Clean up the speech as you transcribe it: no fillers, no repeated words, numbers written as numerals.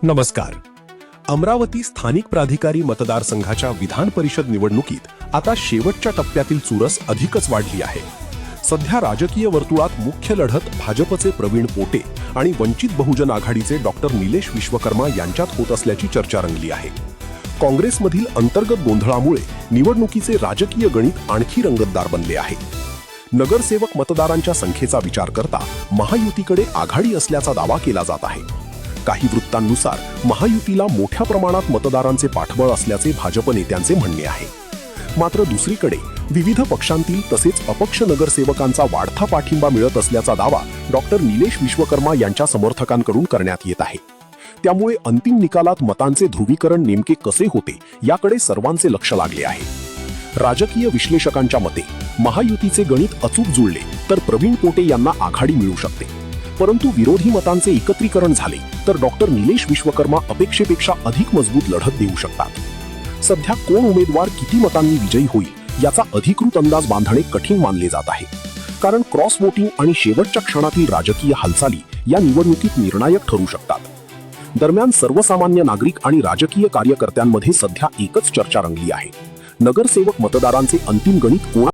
नमस्कार. अमरावती स्थानिक प्राधिकारी मतदारसंघाच्या विधान परिषद निवडणुकीत आता शेवटच्या टप्प्यातील चुरस अधिकच वाढली आहे. सध्या राजकीय वर्तुळात मुख्य लढत भाजपचे प्रवीण पोटे आणि वंचित बहुजन आघाडीचे डॉक्टर निलेश विश्वकर्मा यांच्यात होत असल्याची चर्चा रंगली आहे. काँग्रेसमधील अंतर्गत गोंधळामुळे निवडणुकीचे राजकीय गणित आणखी रंगतदार बनले आहे. नगरसेवक मतदारांच्या संख्येचा विचार करता महायुतीकडे आघाडी असल्याचा दावा केला जात आहे. काही वृत्तांनुसार महायुतीला मोठ्या प्रमाणात मतदारांचे पाठबळ असल्याचे भाजप नेत्यांचे म्हणणे आहे. मात्र दुसरीकडे विविध पक्षांतील तसेच अपक्ष नगरसेवकांचा वाढता पाठिंबा मिळत असल्याचा दावा डॉक्टर निलेश विश्वकर्मा यांच्या समर्थकांकडून करण्यात येत आहे. त्यामुळे अंतिम निकालात मतांचे ध्रुवीकरण नेमके कसे होते याकडे सर्वांचे लक्ष लागले आहे. राजकीय विश्लेषकांच्या मते महायुतीचे गणित अचूक जुळले तर प्रवीण पोटे यांना आघाडी मिळू शकते. परंतु विरोधी मतांचे एकत्रीकरण झाले तर डॉक्टर निलेश विश्वकर्मा अपेक्षेपेक्षा अधिक मजबूत लढत देऊ शकतात. सध्या कोण उमेदवार किती मतांनी विजयी होईल याचा अधिकृत अंदाज बांधणे कठीण मानले जात आहे. कारण क्रॉस वोटिंग आणि शेवटच्या क्षणातील राजकीय हालचाली या निवडणुकीत निर्णायक ठरू शकतात. दरम्यान सर्वसामान्य नागरिक आणि राजकीय कार्यकर्त्यांमध्ये सध्या एकच चर्चा रंगली आहे. नगरसेवक मतदारांचे अंतिम गणित कोणा